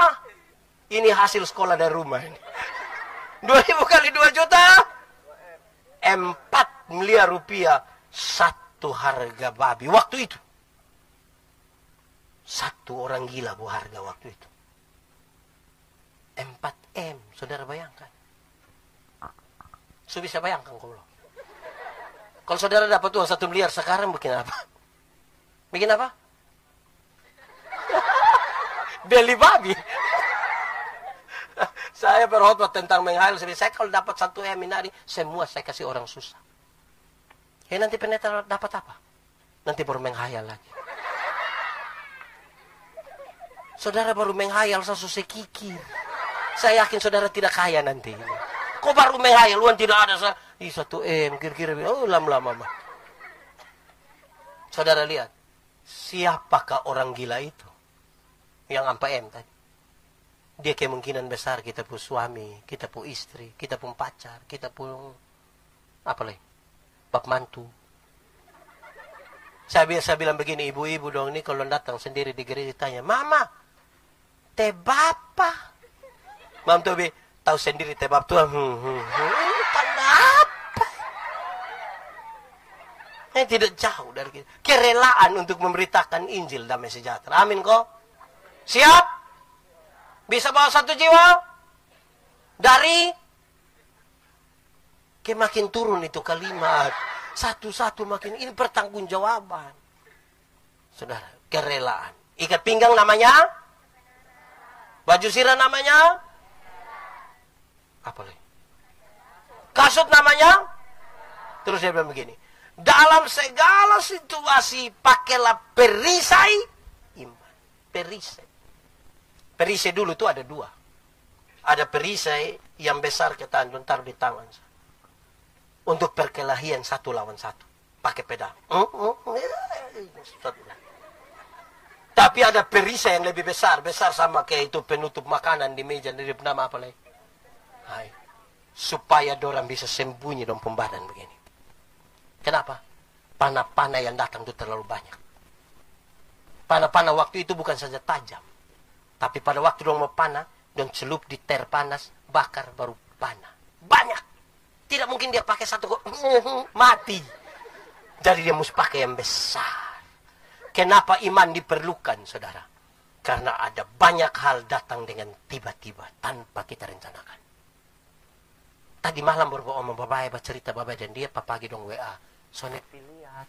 Ini hasil sekolah dari rumah ini. 2.000 kali 2 juta? 4 miliar rupiah satu harga babi. Waktu itu. Satu orang gila bu harga waktu itu. 4M, saudara bayangkan. So bisa bayangkan kalau saudara dapat uang 1 miliar sekarang bikin apa? Bikin apa? Beli babi. Saya berkhotbah tentang menghayal. Saya kalau dapat 1M ini, semua saya kasih orang susah. Ya nanti pendeta dapat apa? Nanti baru menghayal lagi. Saudara baru menghayal sesusah kikir. Saya yakin saudara tidak kaya nanti. Kok baru menghayal, uang tidak ada. 1M, kira-kira. Oh, lama-lama. Saudara lihat. Siapakah orang gila itu? Yang 4M tadi. Dia kemungkinan besar kita pun suami, kita pun istri, kita pun pacar, kita pun apa lagi? Bap mantu. Saya biasa bilang begini, ibu-ibu dong ini kalau datang sendiri di gereja tanya, Mama, teh bapa? Mam tuh tahu sendiri teh bap tuh. Tanda apa? Ini tidak jauh dari kita. Kerelaan untuk memberitakan Injil damai sejahtera. Amin kok. Siap? Bisa bawa 1 jiwa? Dari? Makin turun itu kalimat. Satu-satu makin. Ini pertanggungjawaban. Saudara, kerelaan. Ikat pinggang namanya? Baju sirah namanya? Apa lagi? Kasut namanya? Terus dia bilang begini. Dalam segala situasi, pakailah perisai iman. Perisai. Perisai dulu itu ada 2. Ada perisai yang besar kita taruh di tangan. Untuk perkelahian 1 lawan 1. Pakai pedang. Tapi ada perisai yang lebih besar. Besar sama kayak itu penutup makanan di meja. Dari nama apa lagi? Hai. Supaya dorang bisa sembunyi dalam pembadan begini. Kenapa? Panah-panah yang datang itu terlalu banyak. Panah-panah waktu itu bukan saja tajam. Tapi pada waktu dong mau panah, dong celup di ter panas, bakar baru panah. Banyak. Tidak mungkin dia pakai 1 kok mati. Jadi dia mesti pakai yang besar. Kenapa iman diperlukan, saudara? Karena ada banyak hal datang dengan tiba-tiba tanpa kita rencanakan. Tadi malam baru omong babai cerita babai dan dia papagi dong WA. Soalnya lihat.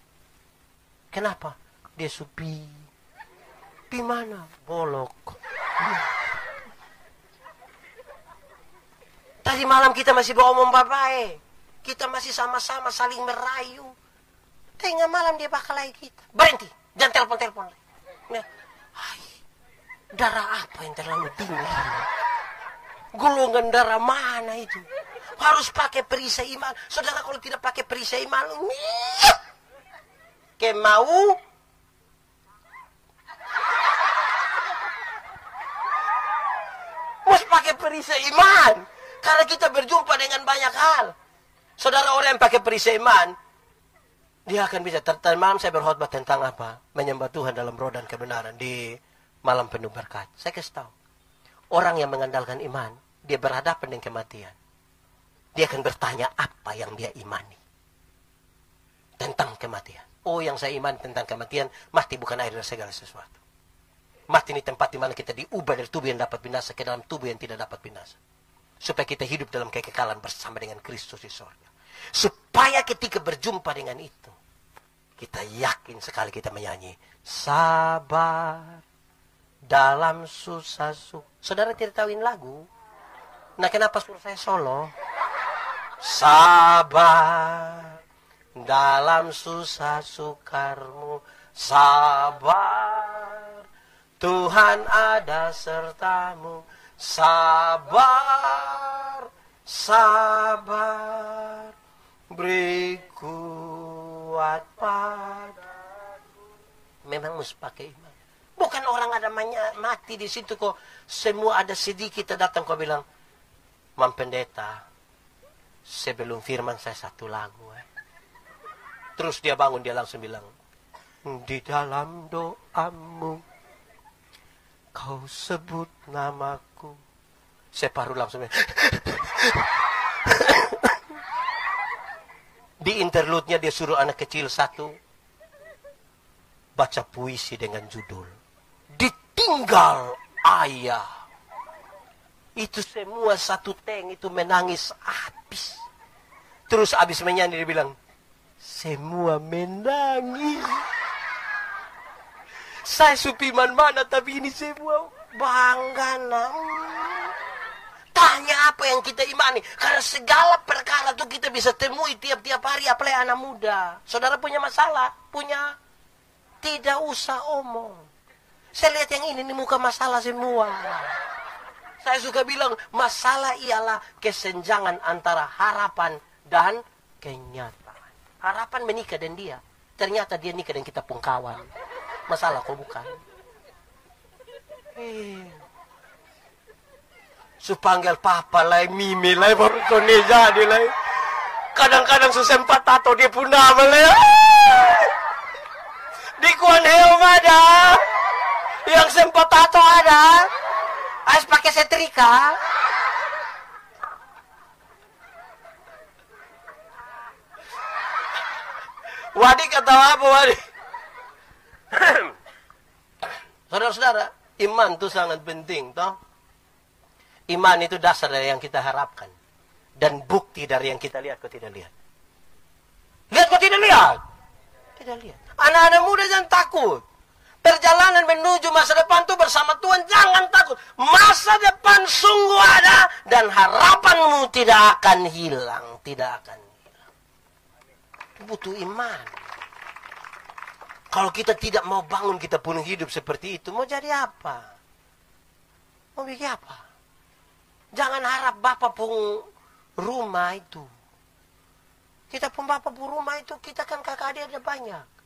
Kenapa? Dia supi. Pi mana? Bolok. Tadi malam kita masih omong babai. Kita masih sama-sama saling merayu. Tengah malam dia bakal lagi kita. Berhenti. Jangan telepon-telepon. Nah, darah apa yang terlalu tinggi? Golongan darah mana itu? Harus pakai perisai iman. Saudara kalau tidak pakai perisai iman, mau harus pakai perisai iman. Karena kita berjumpa dengan banyak hal. Saudara orang yang pakai perisai iman, dia akan bisa. Tadi malam saya berkhotbah tentang apa? Menyembah Tuhan dalam roh dan kebenaran di malam penuh berkat. Saya kasih tahu. Orang yang mengandalkan iman, dia berhadapan dengan kematian. Dia akan bertanya apa yang dia imani. Tentang kematian. Oh, yang saya iman tentang kematian, mati bukan akhir dari segala sesuatu. Mati ini tempat di mana kita diubah dari tubuh yang dapat binasa ke dalam tubuh yang tidak dapat binasa. Supaya kita hidup dalam kekekalan bersama dengan Kristus di surga. Supaya ketika berjumpa dengan itu, kita yakin sekali kita menyanyi. Sabar dalam susah suka. Saudara tidak tahuin lagu? Nah, kenapa suruh saya solo? Sabar dalam susah sukarmu. Sabar, Tuhan ada sertamu. Sabar, sabar, beri kuat padaku. Memang mesti pakai iman. Bukan orang ada mati di situ kok. Semua ada sedikit kita datang kok bilang, Mam Pendeta, sebelum firman saya satu lagu. Terus dia bangun, dia langsung bilang, di dalam doamu, kau sebut namaku. Saya baru langsung di interlude-nya dia suruh anak kecil satu baca puisi dengan judul Ditinggal Ayah. Itu semua satu tank itu menangis habis. Terus habis menyanyi dia bilang, semua menangis. Saya supiman mana tapi ini semua bangga. Tanya apa yang kita imani. Karena segala perkara itu kita bisa temui tiap-tiap hari. Apalagi anak muda. Saudara punya masalah? Punya? Tidak usah omong. Saya lihat yang ini muka masalah semua. Saya suka bilang, masalah ialah kesenjangan antara harapan dan kenyataan. Harapan menikah dengan dia. Ternyata dia nikah dengan kita pun kawan. Masalah kok bukan. Supanggil papa lah, mimi lah, baru koni jadi lah. Kadang-kadang susempat tato dia pun nama lah. Di Kuan Heum ada. Yang sempat tato ada. Harus pakai setrika. Wadi kata apa Wadi? Saudara-saudara, iman itu sangat penting, toh. Iman itu dasar dari yang kita harapkan. Dan bukti dari yang kita lihat kok tidak lihat. Lihat kok tidak lihat? Tidak lihat. Anak-anak muda jangan takut. Perjalanan menuju masa depan itu bersama Tuhan, jangan takut. Masa depan sungguh ada dan harapanmu tidak akan hilang. Tidak akan hilang. Butuh iman. Kalau kita tidak mau bangun, kita punya hidup seperti itu, mau jadi apa? Mau bikin apa? Jangan harap Bapak pun rumah itu. Kita pun Bapak pun rumah itu, kita kan kakak adik ada banyak.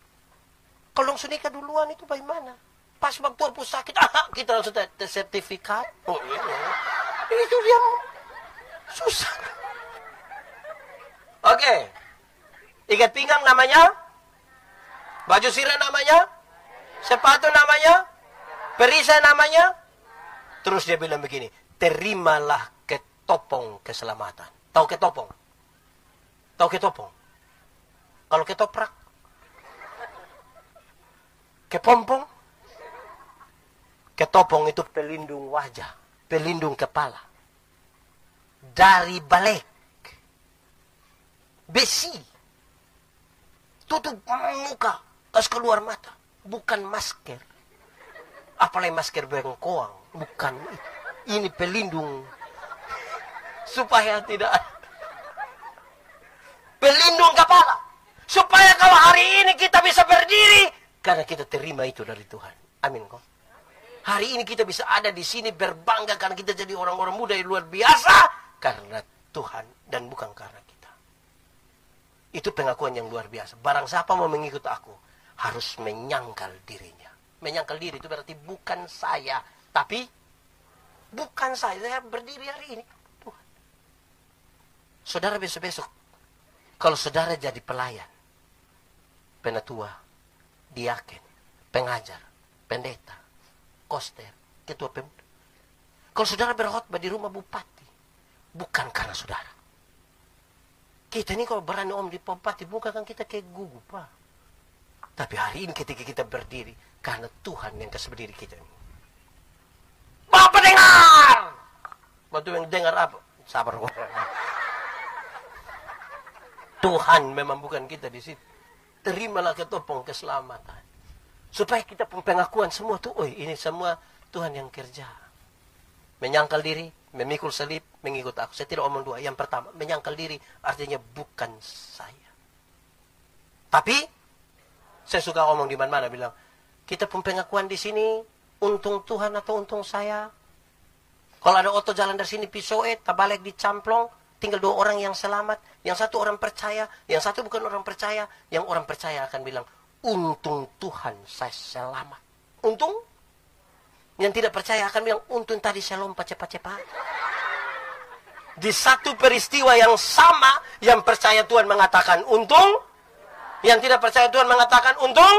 Kalau langsung nikah duluan itu bagaimana? Pas waktu aku sakit, kita langsung sertifikat. Oh iya. Itu dia susah. Oke. Ikat pinggang namanya? Baju sirah namanya? Sepatu namanya? Perisai namanya? Terus dia bilang begini, terimalah ketopong keselamatan. Tahu ketopong? Tahu ketopong? Kalau ketoprak? Kepompong? Ketopong itu pelindung wajah, pelindung kepala. Dari balik. Besi. Tutup muka, kasih keluar mata. Bukan masker. Apalagi masker bengkoang. Bukan. Ini pelindung. Supaya tidak. Pelindung kepala. Supaya kalau hari ini kita bisa berdiri. Karena kita terima itu dari Tuhan. Amin kok. Hari ini kita bisa ada di sini berbangga karena kita jadi orang-orang muda yang luar biasa. Karena Tuhan dan bukan karena kita. Itu pengakuan yang luar biasa. Barang siapa mau mengikut aku. Harus menyangkal dirinya. Menyangkal diri itu berarti bukan saya. Tapi bukan saya berdiri hari ini. Tuhan. Saudara besok-besok. Kalau saudara jadi pelayan. Penatua. Diaken. Pengajar. Pendeta. Koster, ketua pemuda. Kalau saudara berkhotbah di rumah bupati, bukan karena saudara. Kita ini kalau berani om di bupati, bukan kan kita kayak gugup, Pak. Tapi hari ini ketika kita berdiri, karena Tuhan yang kasih berdiri kita ini. Bapak dengar! Bapak yang dengar apa? Sabar. Tuhan memang bukan kita di situ. Terimalah ketopong keselamatan. Supaya kita pun pengakuan semua tuh, oh ini semua Tuhan yang kerja. Menyangkal diri, memikul salib, mengikut aku. Saya tidak omong dua. Yang pertama, menyangkal diri artinya bukan saya. Tapi, saya suka omong di mana-mana bilang, kita pun pengakuan di sini, untung Tuhan atau untung saya. Kalau ada oto jalan dari sini pisoet, tabalik dicamplong, tinggal 2 orang yang selamat. Yang satu orang percaya, yang satu bukan orang percaya. Yang orang percaya akan bilang, untung Tuhan saya selamat. Untung? Yang tidak percaya akan bilang, untung tadi saya lompat cepat-cepat. Di satu peristiwa yang sama, yang percaya Tuhan mengatakan untung. Yang tidak percaya Tuhan mengatakan untung.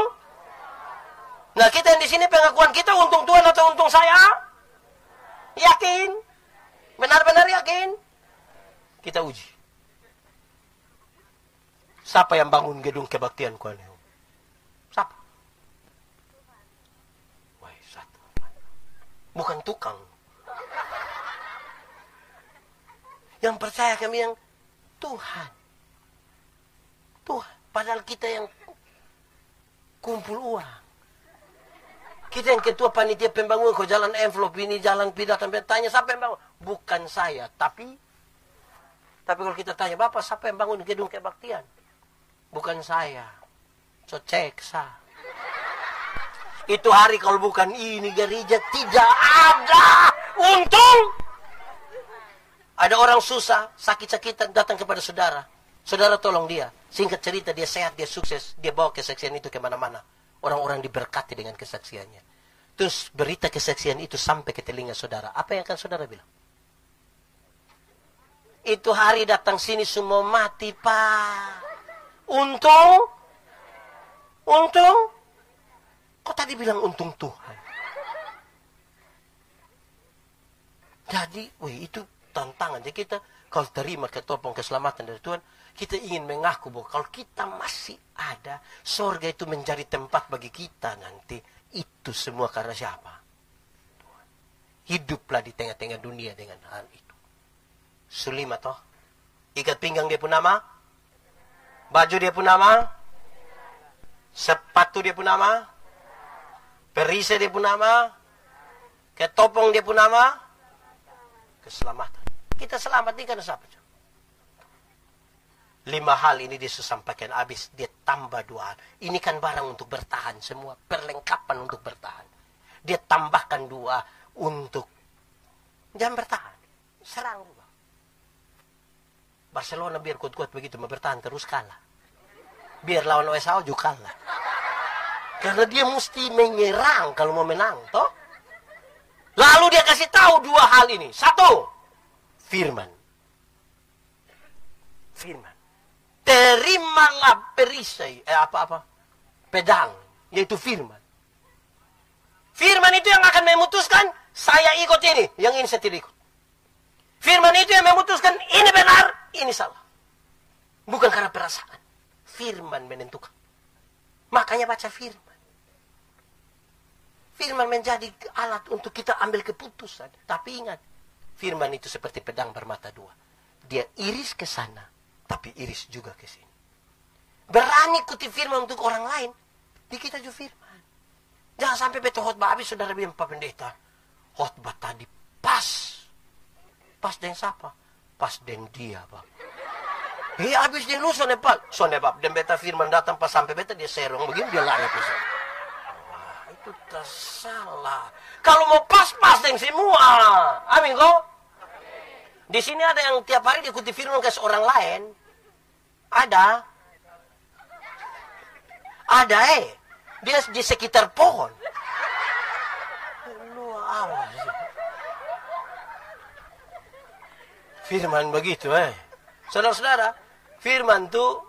Nah kita yang di sini pengakuan kita untung Tuhan atau untung saya? Yakin? Benar-benar yakin? Kita uji. Siapa yang bangun gedung kebaktian kualian? Siapa? Wah, satu. Bukan tukang. Yang percaya kami yang Tuhan. Tuhan. Padahal kita yang kumpul uang. Kita yang ketua panitia pembangunan, kok jalan envelope ini, jalan pidato, tanya siapa yang bangun? Bukan saya, tapi kalau kita tanya, Bapak siapa yang bangun gedung kebaktian? Bukan saya. So cek sah. Itu hari kalau bukan ini gereja tidak ada. Untung. Ada orang susah, sakit-sakitan datang kepada saudara. Saudara tolong dia. Singkat cerita dia sehat, dia sukses. Dia bawa kesaksian itu kemana-mana. Orang-orang diberkati dengan kesaksiannya. Terus berita kesaksian itu sampai ke telinga saudara. Apa yang akan saudara bilang? Itu hari datang sini semua mati, Pak. Untung? Kok tadi bilang untung Tuhan? Jadi, itu tantangan. Jadi kita kalau terima ketopong keselamatan dari Tuhan, kita ingin mengaku bahwa kalau kita masih ada, surga itu menjadi tempat bagi kita nanti. Itu semua karena siapa? Tuhan. Hiduplah di tengah-tengah dunia dengan hal itu. Sulima toh. Ikat pinggang dia pun nama. Baju dia pun nama. Sepatu dia pun nama. Perisai dia pun nama. Ketopong dia pun nama. Keselamatan. Kita selamat ini karena siapa? 5 hal ini dia sampaikan habis. Dia tambah 2 hal. Ini kan barang untuk bertahan semua. Perlengkapan untuk bertahan. Dia tambahkan 2 untuk jangan bertahan. Serang juga. Barcelona biar kuat-kuat begitu. Bertahan terus kalah. Biar lawan USA juga kalah. Karena dia mesti menyerang kalau mau menang. Toh? Lalu dia kasih tahu 2 hal ini. 1. Firman. Terimalah perisai. Pedang. Yaitu firman. Firman itu yang akan memutuskan. Saya ikut ini. Yang ini saya tidak ikut. Firman itu yang memutuskan. Ini benar. Ini salah. Bukan karena perasaan. Firman menentukan. Makanya baca firman. firman menjadi alat untuk kita ambil keputusan. Tapi ingat, firman itu seperti pedang bermata dua. Dia iris ke sana, tapi iris juga ke sini. Berani kutip firman untuk orang lain, di kita juga firman. Jangan sampai betul khotbah habis, saudara bilang, Pak Pendeta, khotbah tadi pas. Pas dengan siapa? Pas dengan dia, Pak. Habis dia lu sonebab. Sonebab, dan beta firman datang pas sampai beta dia serong begini, dia lari ke sana. Wah, itu tersalah. Kalau mau pas-pas dengan semua. Amin kok? Di sini ada yang tiap hari diikuti firman ke seorang lain. Ada. Ada dia di sekitar pohon. Lu awas. Firman begitu Saudara-saudara, firman tuh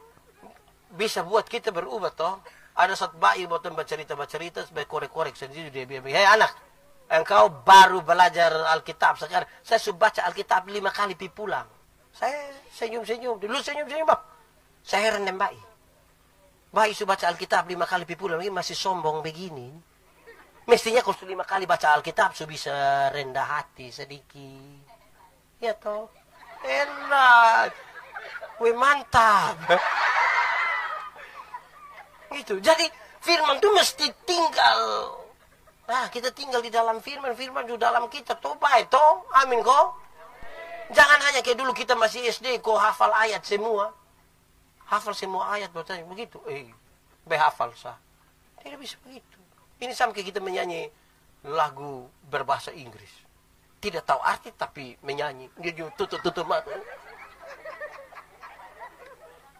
bisa buat kita berubah toh. Ada satu bayi buat baca-cerita sebagai korek-korek sendiri dia bilang, "Hei anak, engkau baru belajar Alkitab sekarang. Saya sudah baca Alkitab 5 kali pi pulang." Saya senyum-senyum. Dulu senyum-senyum, Bang. Saya heran dengan bayi. Bayi sudah baca Alkitab 5 kali pi pulang, ini masih sombong begini. Mestinya kalau 5 kali baca Alkitab sudah bisa rendah hati sedikit. Ya toh. Enak. Wih, mantap. Gitu. Jadi firman itu mesti tinggal. Nah, kita tinggal di dalam firman. Firman di dalam kita. Toh baik toh. Amin kok. Jangan hanya kayak dulu kita masih SD. Kok hafal ayat semua. Hafal semua ayat. Begitu. Behafal sah. Tidak bisa begitu. Ini sampai kita menyanyi lagu berbahasa Inggris. Tidak tahu arti tapi menyanyi. Dia juga tutup mata.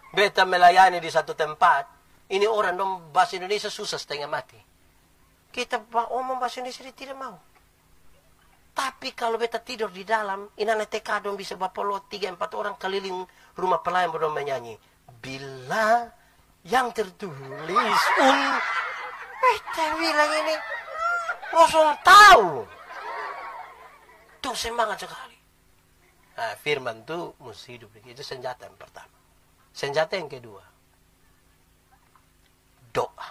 Beta melayani di satu tempat. Ini orang dong bahasa Indonesia susah setengah mati. Kita omong bahasa Indonesia dia tidak mau. Tapi kalau beta tidur di dalam, inana TK dong bisa bapolot 3-4 orang keliling rumah pelayan dong menyanyi. Bila yang tertulis beta bilang ini langsung tahu. Tuh semangat sekali. Nah, firman itu mesti hidup. Itu senjata yang pertama. Senjata yang kedua. Doa.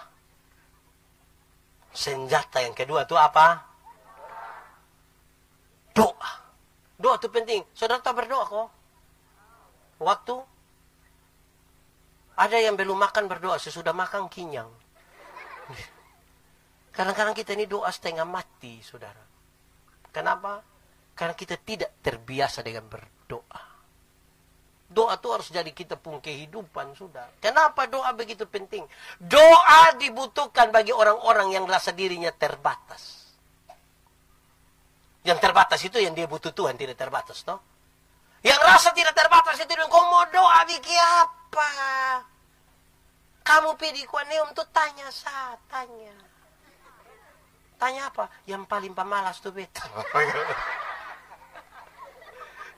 Senjata yang kedua itu apa? Doa. Doa itu penting. Saudara tahu berdoa kok? Waktu ada yang belum makan berdoa, sesudah makan kenyang. Kadang-kadang kita ini doa setengah mati, saudara. Kenapa? Karena kita tidak terbiasa dengan berdoa. Doa itu harus jadi kita pun kehidupan, sudah. Kenapa doa begitu penting? Doa dibutuhkan bagi orang-orang yang rasa dirinya terbatas. Yang terbatas itu yang dia butuh Tuhan, tidak terbatas, toh? Yang rasa tidak terbatas itu, kau mau doa bikin apa? Kamu pilih kuaneum tuh tanya. Tanya apa? Yang paling pemalas tuh beta.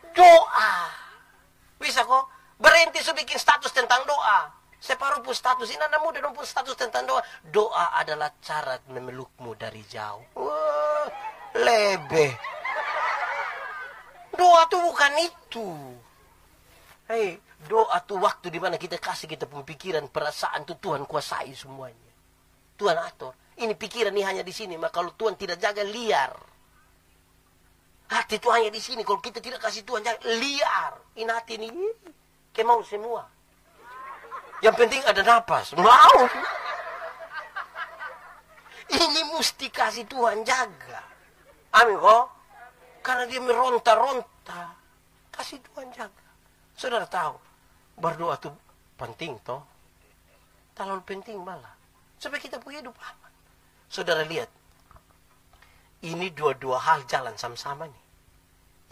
Doa. Bisa kok? Berhenti bikin status tentang doa. Separuh pun status. Ini anak muda dong pun status tentang doa. Doa adalah cara memelukmu dari jauh. Wah, lebih. Doa tuh bukan itu. Hei, doa tuh waktu dimana kita kasih kita pemikiran, perasaan tuh Tuhan kuasai semuanya. Tuhan atur. Ini pikiran ini hanya di sini. Maka kalau Tuhan tidak jaga, liar. Hati itu hanya di sini. Kalau kita tidak kasih Tuhan jaga, liar. Ini hati ini kayak mau semua. Yang penting ada napas. Mau. Ini mesti kasih Tuhan jaga. Amin kok. Karena dia meronta-ronta. Kasih Tuhan jaga. Saudara tahu. Berdoa itu penting toh. Terlalu penting malah. Supaya kita punya hidup aman. Saudara lihat. Ini dua-dua hal jalan sama-sama nih.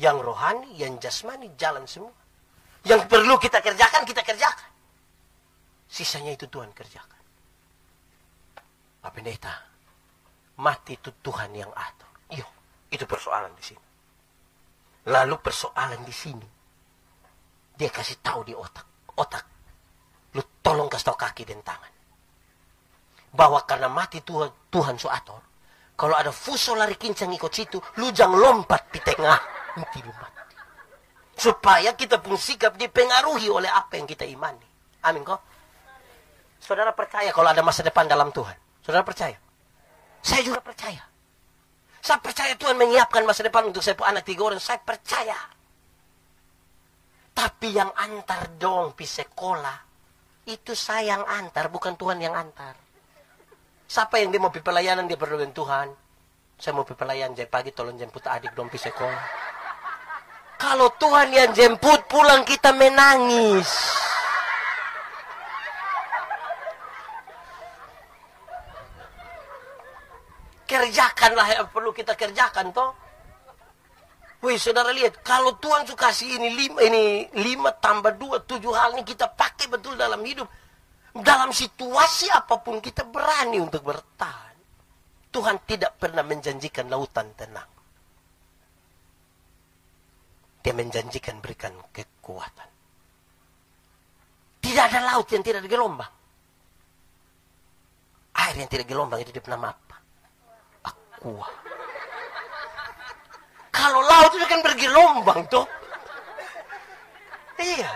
Yang rohani, yang jasmani jalan semua. Yang perlu kita kerjakan, kita kerjakan. Sisanya itu Tuhan kerjakan. Pak Pendeta, mati itu Tuhan yang atur. Iya, itu persoalan di sini. Lalu persoalan di sini. Dia kasih tahu di otak. Lu tolong kasih tahu kaki dan tangan. Bahwa karena mati Tuhan so atur. Kalau ada fuso lari kincang ikut situ, lu jangan lompat di tengah. Nanti lu mati. Supaya kita pun sikap dipengaruhi oleh apa yang kita imani. Amin kok? Saudara percaya kalau ada masa depan dalam Tuhan? Saudara percaya? Saya juga percaya. Saya percaya Tuhan menyiapkan masa depan untuk saya anak 3 orang. Saya percaya. Tapi yang antar dong pi sekolah, itu saya yang antar, bukan Tuhan yang antar. Siapa yang dia mau pi pelayanan, dia berdoa dengan Tuhan. Saya mau pi pelayanan, jadi pagi tolong jemput adik dong pi sekolah. Kalau Tuhan yang jemput, pulang kita menangis. Kerjakanlah yang perlu kita kerjakan toh. Wih, saudara lihat, kalau Tuhan suka kasih ini 5 tambah 2, 7 hal ini kita pakai betul dalam hidup. Dalam situasi apapun kita berani untuk bertahan. Tuhan tidak pernah menjanjikan lautan tenang. Dia menjanjikan berikan kekuatan. Tidak ada laut yang tidak ada gelombang. Air yang tidak gelombang itu dia nama apa? Aqua. Kalau laut itu kan bergelombang tuh. Iya.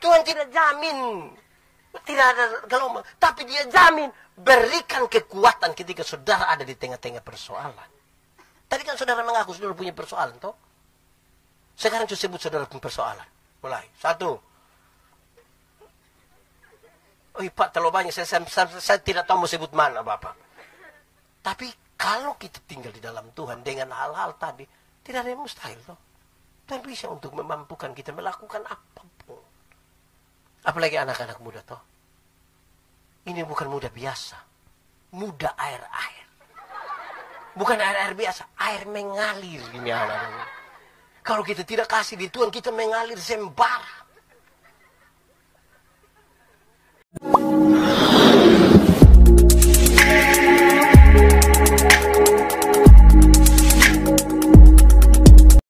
Tuhan tidak jamin tidak ada gelombang, tapi dia jamin berikan kekuatan ketika saudara ada di tengah-tengah persoalan. Tadi kan saudara mengaku saudara punya persoalan toh. Sekarang saya sebut saudara punya persoalan. Mulai. 1. Oh Pak, terlalu banyak. Saya tidak tahu mau sebut mana Bapak. Tapi kalau kita tinggal di dalam Tuhan dengan hal-hal tadi, tidak ada yang mustahil toh. Tuhan bisa untuk memampukan kita melakukan apapun. Apalagi anak-anak muda toh. Ini bukan muda biasa. Muda air-air. Bukan air-air biasa. Air mengalir ini anak-anak. Kalau kita tidak kasih di Tuhan, kita mengalir sembara.